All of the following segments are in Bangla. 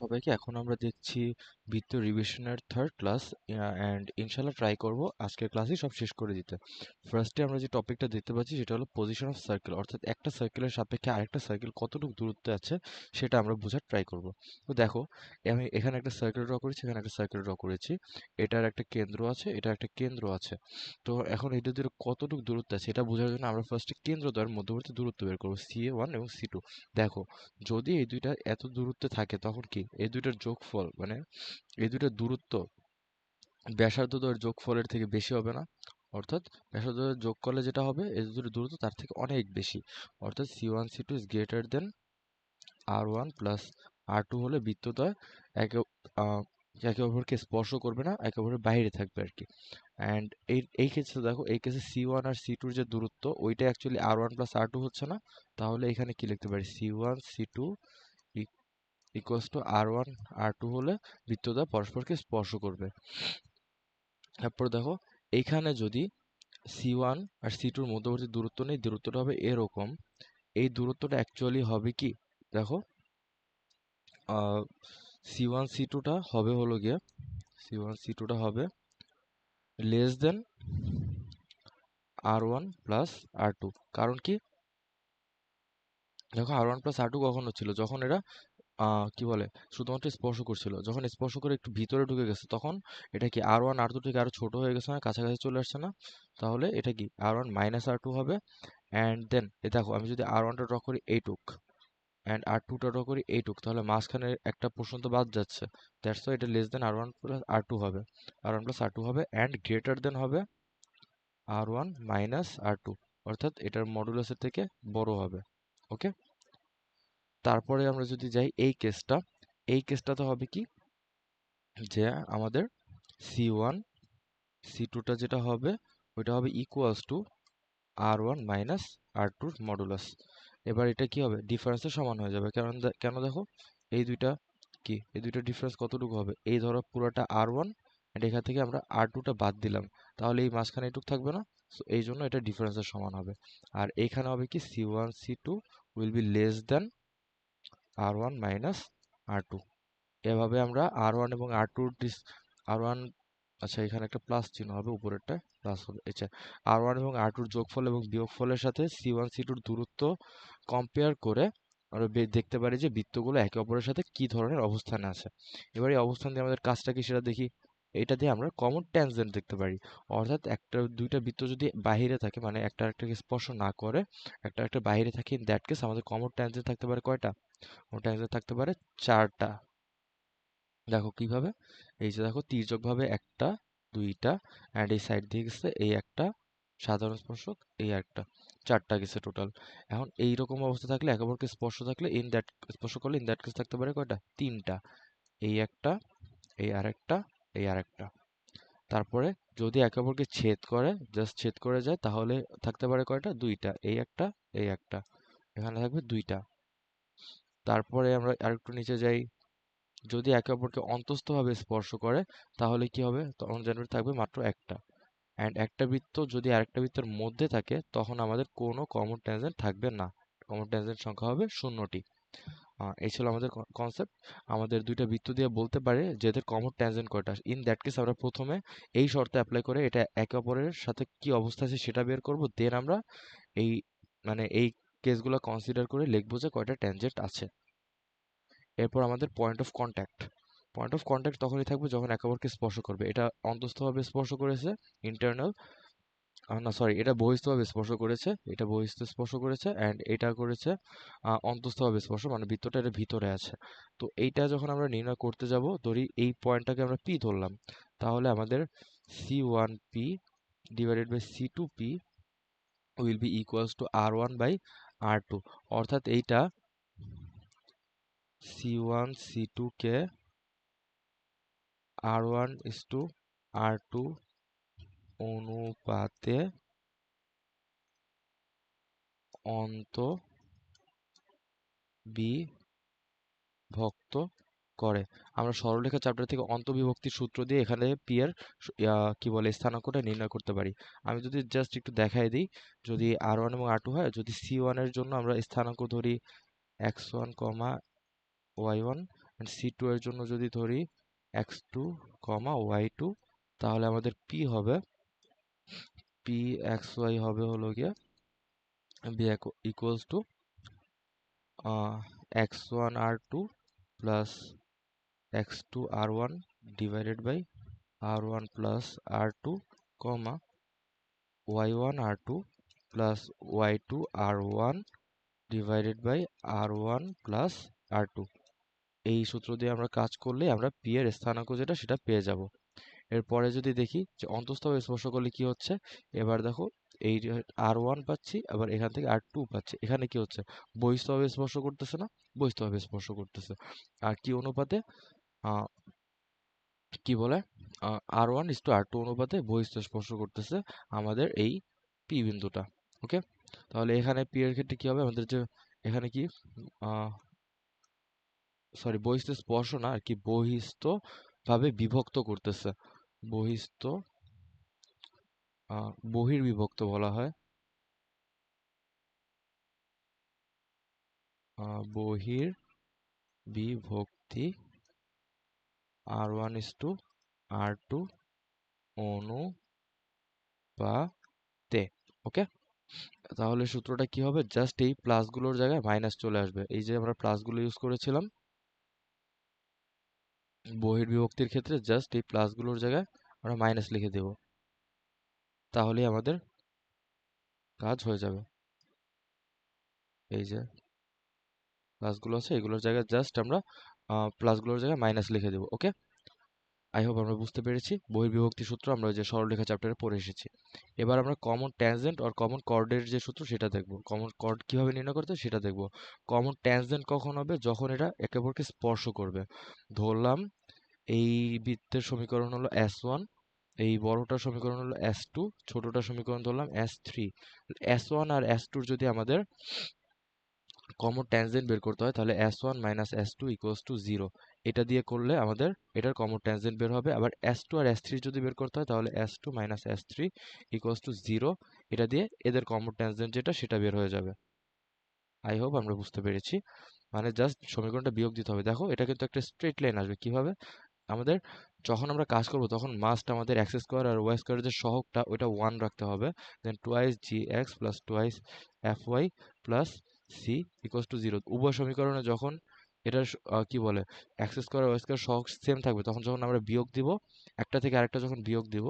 সবাইকে। এখন আমরা দেখছি বৃত্ত রিভিশনের থার্ড ক্লাস অ্যান্ড ইনশাল্লাহ ট্রাই করব আজকের ক্লাসে সব শেষ করে দিতে। ফার্স্টে আমরা যে টপিকটা দেখতে পাচ্ছি সেটা হলো পজিশন অফ সার্কেল, অর্থাৎ একটা সার্কেলের সাপেক্ষে আরেকটা সার্কেল কতটুকু দূরত্বে আছে সেটা আমরা বোঝার ট্রাই করব। তো দেখো, আমি এখানে একটা সার্কেল ড্র করেছি, এখানে একটা সার্কেল ড্র করেছি। এটার একটা কেন্দ্র আছে, এটার একটা কেন্দ্র আছে। তো এখন এটা দুটো কতটুকু দূরত্ব আছে এটা বোঝার জন্য আমরা ফার্স্টে কেন্দ্রদ্বয়ের মধ্যবর্তী দূরত্ব বের করবো, CA1 এবং C2। দেখো, যদি এই দুইটা এত দূরত্বে থাকে তখন কি এই দুইটার যোগফল মানে এই দুইটার দূরত্ব ব্যাসার্ধদ্বয়ের যোগফলের থেকে বেশি হবে না? অর্থাৎ ব্যাসার্ধদ্বয়ের যোগ করলে যেটা হবে এই দুটোর দূরত্ব তার থেকে অনেক বেশি। অর্থাৎ C1 C2 is greater than R1 plus R2 হলে বৃত্তদ্বয় একে একে অপরকে স্পর্শ করবে না, একে অপরের বাইরে থাকবে আর কি। অ্যান্ড এই ক্ষেত্রে দেখো, এই কেসে C1 আর C2 এর যে দূরত্ব ওইটা অ্যাকচুয়ালি R1 প্লাস R2 হচ্ছে না। তাহলে এখানে কি লিখতে পারি, C1 C2 equals to R1 R2 হলে বৃত্তদ্বয় পরস্পরকে স্পর্শ করবে। তারপর দেখো, এইখানে যদি C1 আর C2 এর মধ্যবর্তী দূরত্ব নেই, দূরত্বটা হবে এরকম। এই দূরত্বটা অ্যাকচুয়ালি হবে কি, দেখো, C1 C2 টা হবে হলো গিয়ে C1 C2 টা হবে less than R1 plus R2। কারণ কি, দেখো R1 প্লাস R2 কখন হচ্ছিল, যখন এরা কি বলে শুধুমাত্র স্পর্শ করছিল। যখন স্পর্শ করে একটু ভিতরে ঢুকে গেছে তখন এটা কি R1 R2 থেকে আরো ছোট হয়ে গেছে না, কাছাকাছি চলে আসছে না? তাহলে এটা কি R1 মাইনাস R2 হবে। অ্যান্ড দেন দেখো, আমি যদি R1 টা ড্র করি এইটুক অ্যান্ড R2 টা ড্র করি এইটুক, তাহলে মাঝখানে একটা পোর্শন তো বাদ যাচ্ছে। দ্যাটস ওয়াই এটা less than R1 plus R2 হবে, R1 প্লাস R2 হবে অ্যান্ড গ্রেটার দেন হবে R1 মাইনাস R2, অর্থাৎ এটার মডুলাসের থেকে বড় হবে। ওকে, তারপরে আমরা যদি যাই এই কেসটাতে হবে কি, যে আমাদের C1 C2 টা যেটা হবে ওইটা হবে equals to R1 minus R2 modulus. এবার এটা কি হবে, ডিফারেন্সের সমান হয়ে যাবে। কেন দেখো, এই দুইটা এই দুইটা ডিফারেন্স কতটুকু হবে, এই ধরো পুরোটা R1 এন্ড এখান থেকে আমরা R2 টা বাদ দিলাম, তাহলে এই মাঝখানে এটুক থাকবে না? সো এই জন্য এটা ডিফারেন্সের সমান হবে। আর এইখানে হবে কি, C1 C2 will be less than R1 minus R2। এভাবে আমরা R1 এবং R2 R1, আচ্ছা এখানে একটা প্লাস চিহ্ন হবে, উপরেরটা প্লাস হবে। আচ্ছা, R1 এবং R2 এর যোগফল এবং বিয়োগফলের সাথে C1 C2 এর দূরত্ব কম্পেয়ার করে আমরা দেখতে পারি যে বৃত্তগুলো একে অপরের সাথে কি ধরনের অবস্থানে আছে। এবার এই অবস্থান দিয়ে আমাদের কাজটা কি সেটা দেখি। এটা দিয়ে আমরা কমন ট্যানজেন্ট দেখতে পারি। অর্থাৎ দুইটা বৃত্ত যদি বাহিরে থাকে, মানে একটা আরেকটাকে স্পর্শ না করে একটা একটা বাইরে থাকে, ইন দ্যাট কেস আমাদের কমন ট্যানজেন্ট থাকতে পারে কয়টা? কমন ট্যানজেন্ট থাকতে পারে চারটা। দেখো কিভাবে, এই যে দেখো তির্যক ভাবে একটা, দুইটা, অ্যান্ড এই সাইড দিয়ে গেছে এই একটা সাধারণ স্পর্শক, এই একটা, চারটা গেছে টোটাল। এখন এই রকম অবস্থা থাকলে, একে অপরকে স্পর্শ থাকলে ইন দ্যাট স্পর্শ করলে ইন দ্যাট কেস থাকতে পারে কয়টা? তিনটা। এই একটা, এই আরেকটা, এই আরেকটা। তারপরে যদি একে অপরকে ছেদ করে, জাস্ট ছেদ করে যায়, তাহলে থাকতে পারে কয়টা? দুইটা। এই একটা, এই একটা, এখানে থাকবে দুইটা। তারপরে আমরা আরেকটু নিচে যাই, যদি একে অপরকে অন্তস্থভাবে স্পর্শ করে তাহলে কি হবে, তখন জেনারেট থাকবে মাত্র একটা। অ্যান্ড একটা বৃত্ত যদি আরেকটা বৃত্তের মধ্যে থাকে তখন আমাদের কোনো কমন ট্যানজেন্ট থাকবে না, কমন ট্যানজেন্ট সংখ্যা হবে 0টি। এই ছিল আমাদের কনসেপ্ট। আমাদের দুইটা বৃত্ত দিয়ে বলতে পারে যে এদের কমন ট্যানজেন্ট কয়টা। ইন দ্যাট কেস আমরা প্রথমে এই শর্ত অ্যাপ্লাই করে এটা একে অপরের সাথে কি অবস্থা আছে সেটা বের করব, দেন আমরা এই এই কেসগুলো কনসিডার করে লিখবো যে কয়টা ট্যানজেন্ট আছে। এরপর আমাদের পয়েন্ট অফ কন্ট্যাক্ট তখনই থাকবে যখন একে অপরকে স্পর্শ করবে। এটা অন্তস্থভাবে স্পর্শ করেছে, ইন্টারনাল, না সরি, এটা বহিস্থভাবে স্পর্শ করেছে, এটা বহিস্থ স্পর্শ করেছে, অ্যান্ড এটা করেছে অন্তস্থভাবে স্পর্শ, মানে বৃত্তটা এর ভিতরে আছে। তো এইটা যখন আমরা নির্ণয় করতে যাব, ধরি এই পয়েন্টটাকে আমরা পি ধরলাম, তাহলে আমাদের C1P divided by C2P will be equals to R1 by R2। অর্থাৎ এইটা C1 C2 K R1 is to R2 অনুপাতে অন্ত বিভক্ত করে। আমরা সরলরেখা চ্যাপ্টার থেকে অন্তবিভক্তির সূত্র দিয়ে এখানে পি এর কি বলে স্থানাঙ্কটা নির্ণয় করতে পারি। আমি যদি জাস্ট একটু দেখাই দিই, যদি R1 এবং R2 হয়, যদি C1 এর জন্য আমরা স্থানাঙ্ক ধরি x1, y1, C2 এর জন্য যদি ধরি x2, y2, তাহলে আমাদের P হবে Pxy হবে হলো গিয়ে b equals to x1 r2 plus x2 r1 divided by r1 plus r2 comma y1 r2 plus y2 r1 divided by r1 plus r2। এই সূত্র দিয়ে আমরা কাজ করলে আমরা p এর স্থানাঙ্ক যেটা সেটা পেয়ে যাব। এরপরে যদি দেখি যে অন্তঃস্থ স্পর্শ করলে কি হচ্ছে, এবার দেখো এই r1 পাচ্ছি, আবার এখান থেকে r2 পাচ্ছি। এখানে কি হচ্ছে, বহিঃস্থভাবে স্পর্শ করতেছে না, বহিঃস্থভাবে স্পর্শ করতেছে। আর কি অনুপাতে, কি বলে, r1:r2 অনুপাতে বহিঃস্থ স্পর্শ করতেছে আমাদের এই p বিন্দুটা। ওকে, তাহলে এখানে p এর ক্ষেত্রে কি হবে, আমাদের যে এখানে কি সরি বহিঃস্থ স্পর্শ না আর কি, বহিঃস্থ ভাবে বিভক্ত করতেছে, বহিঃস্থ বহির্বিভক্ত বলা হয়, বহির্বিভক্তি r1:r2 অনুপাতে। ওকে, তাহলে সূত্রটা কি হবে, জাস্ট এই প্লাসগুলোর জায়গায় মাইনাস চলে আসবে। এই যে আমরা প্লাসগুলো ইউজ করেছিলাম বহির্বিভক্তির ক্ষেত্রে, জাস্ট এই প্লাসগুলোর জায়গায় আমরা মাইনাস লিখে দেব, তাহলেই আমাদের কাজ হয়ে যাবে। এই যে প্লাসগুলো আছে এগুলোর জায়গায় জাস্ট আমরা প্লাসগুলোর জায়গায় মাইনাস লিখে দেব। ওকে, আই হোপ আমরা বুঝতে পেরেছি। বহির্বিভক্তি সূত্র আমরা ওই যে সরলরেখা চ্যাপ্টারে পড়ে এসেছি। এবার আমরা কমন ট্যানজেন্ট আর কমন কর্ডের যে সূত্র সেটা দেখব, কমন কর্ড কিভাবে নির্ণয় করতে হয় সেটা দেখব। কমন ট্যানজেন্ট কখন হবে, যখন এটা একে অপরকে স্পর্শ করবে। ধরলাম এই বৃত্তের সমীকরণ হলো S1, এই বড়টার সমীকরণ হলো S2, ছোটটার সমীকরণ ধরলাম S3। S1 আর S2 যদি আমাদের কমন ট্যানজেন্ট বের করতে হয়, তাহলে S1 minus S2 equals to 0। এটা দিয়ে করলে আমাদের এটার কমন ট্যানজেন্ট বের হবে। আবার S2 আর S3 যদি বের করতে হয়, তাহলে S2 minus S3 equals to 0। এটা দিয়ে এদের কমন ট্যানজেন্ট যেটা সেটা বের হয়ে যাবে। আই হোপ আমরা বুঝতে পেরেছি। মানে জাস্ট সমীকরণটা বিয়োগ দিতে হবে। দেখো এটা কিন্তু একটা স্ট্রেট লাইন আসবে। কিভাবে, আমাদের যখন আমরা কাজ করব তখন মাস্ট আমাদের এক্স স্কোয়ার আর ওয়াই স্কোয়ারের যে সহগটা ওইটা 1 রাখতে হবে। Then twice g x plus twice f y plus c equals to 0। উভয় সমীকরণে যখন এটার কি বলে এক্স স্কোয়ার ওয়াই স্কোয়ার সহগ সেম থাকবে, তখন যখন আমরা বিয়োগ দিব, একটা থেকে আরেকটা যখন বিয়োগ দিব,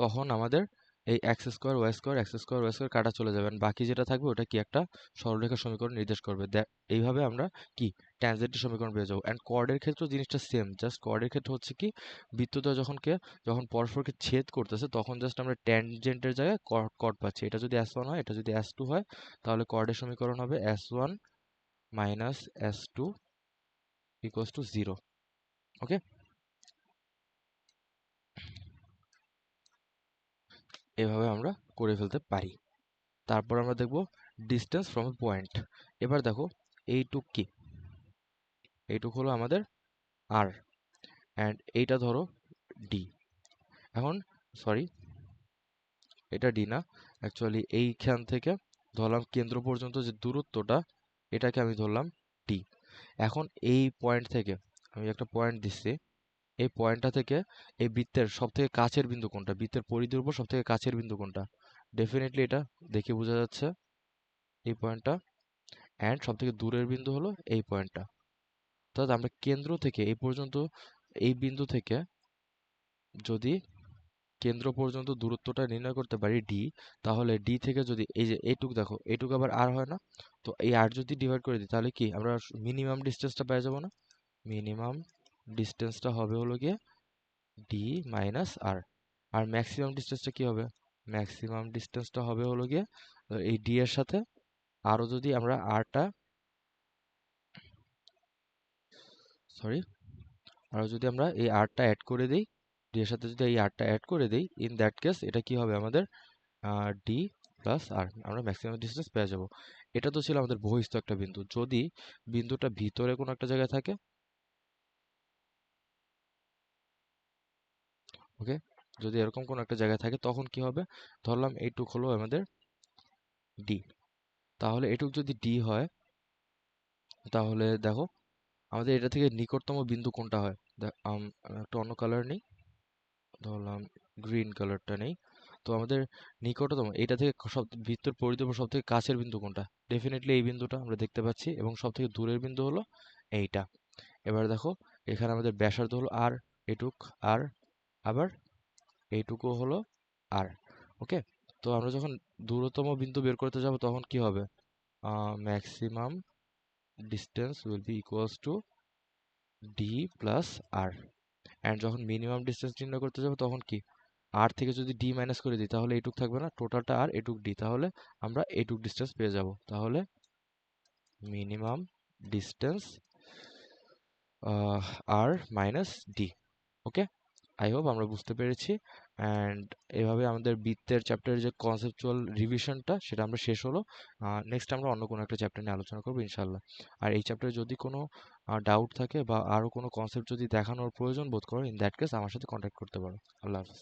তখন আমাদের এই x square y square x square y square কাটা চলে যাবে, বাকি যেটা থাকবে ওটা কি একটা সরলরেখার সমীকরণ নির্দেশ করবে। এইভাবে আমরা কি ট্যানজেন্টের সমীকরণ পেয়ে যাবো। অ্যান্ড কর্ডের ক্ষেত্রেও জিনিসটা সেম, জাস্ট কর্ডের ক্ষেত্রে হচ্ছে কি, বৃত্তদ্বয় যখন পরস্পরকে ছেদ করতেছে তখন জাস্ট আমরা ট্যানজেন্টের জায়গায় কর্ড পাচ্ছি। এটা যদি S1 হয়, এটা যদি S2 হয়, তাহলে কর্ডের সমীকরণ হবে S1 minus S2 equals to 0। ওকে, এভাবে আমরা করে ফেলতে পারি। তারপর আমরা দেখব ডিস্টেন্স ফ্রম এ পয়েন্ট। এবার দেখো এইটুক কি, এইটুক হলো আমাদের আর, অ্যান্ড এইটা ধরো ডি। এখন সরি, এটা ডি না, অ্যাকচুয়ালি এইখান থেকে ধরলাম কেন্দ্র পর্যন্ত যে দূরত্বটা, এটাকে আমি ধরলাম টি। এখন এই পয়েন্ট থেকে আমি একটা পয়েন্ট দিচ্ছি, এই পয়েন্টটা থেকে এই বৃত্তের সব থেকে কাছের বিন্দু কোনটা, বৃত্তের পরিধির উপর সব থেকে কাছের বিন্দু কোনটা, ডেফিনেটলি এটা দেখে বোঝা যাচ্ছে এই পয়েন্টটা। অ্যান্ড সব থেকে দূরের বিন্দু হলো এই পয়েন্টটা। অর্থাৎ আমরা কেন্দ্র থেকে এই পর্যন্ত, এই বিন্দু থেকে যদি কেন্দ্র পর্যন্ত দূরত্বটা নির্ণয় করতে পারি ডি, তাহলে ডি থেকে যদি এই যে এইটুক দেখো, এইটুক আবার আর হয় না, তো এই আর যদি ডিভাইড করে দিই তাহলে কি আমরা মিনিমাম ডিস্টেন্সটা পেয়ে যাবো না। মিনিমাম ডিস্টেন্সটা হবে হলো গিয়ে ডি মাইনাস আর। আর ম্যাক্সিমাম ডিস্টেন্সটা কি হবে, ম্যাক্সিমাম ডিস্টেন্সটা হবে হলো গিয়ে এই ডি এর সাথে আরো যদি আমরা আরটা সরি আরও যদি আমরা এই আরটা অ্যাড করে দিই, ডি এর সাথে যদি এই আরটা অ্যাড করে দিই, ইন দ্যাট কেস এটা কি হবে আমাদের ডি প্লাস আর, আমরা ম্যাক্সিমাম ডিস্টেন্স পেয়ে যাব। এটা তো ছিল আমাদের বহিস্থ একটা বিন্দু। যদি বিন্দুটা ভিতরে কোনো একটা জায়গায় থাকে, ওকে, যদি এরকম কোনো একটা জায়গায় থাকে তখন কি হবে, ধরলাম এইটুক হলো আমাদের ডি, তাহলে এটুক যদি ডি হয়, তাহলে দেখো আমাদের এটা থেকে নিকটতম বিন্দু কোনটা হয়। আমি একটা অন্য কালার নিই, ধরলাম গ্রিন কালারটা নেই। তো আমাদের নিকটতম এটা থেকে সব বৃত্তের পরিধির সব থেকে কাছের বিন্দু কোনটা? ডেফিনেটলি এই বিন্দুটা আমরা দেখতে পাচ্ছি, এবং সব থেকে দূরের বিন্দু হলো এইটা। এবার দেখো এখানে আমাদের ব্যাসার্ধ হলো আর, এটুক আর, আবার এইটুকু হলো আর। ওকে, তো আমরা যখন দূরতম বিন্দু বের করতে যাব তখন কি হবে? Maximum distance will be equals to d plus r. And যখন মিনিমাম ডিস্টেন্স নির্ণয় করতে যাব তখন কি? আর থেকে যদি ডি মাইনাস করে দিই তাহলে এইটুক থাকবে না, টোটালটা আর এটুক ডি, তাহলে আমরা এইটুক ডিস্টেন্স পেয়ে যাব। তাহলে minimum distance r minus d. Okay, I hope আমরা বুঝতে পেরেছি। অ্যান্ড এভাবে আমাদের বৃত্তের চ্যাপ্টারের যে কনসেপচুয়াল রিভিশনটা সেটা আমরা শেষ হলো। নেক্সট আমরা অন্য কোনো একটা চ্যাপ্টার নিয়ে আলোচনা করবো ইনশাল্লাহ। আর এই চ্যাপ্টারে যদি কোনো ডাউট থাকে বা আরও কোনো কনসেপ্ট যদি দেখানোর প্রয়োজন বোধ করো, ইন দ্যাট কেস আমার সাথে কন্ট্যাক্ট করতে পারো। আল্লাহ হাফিজ।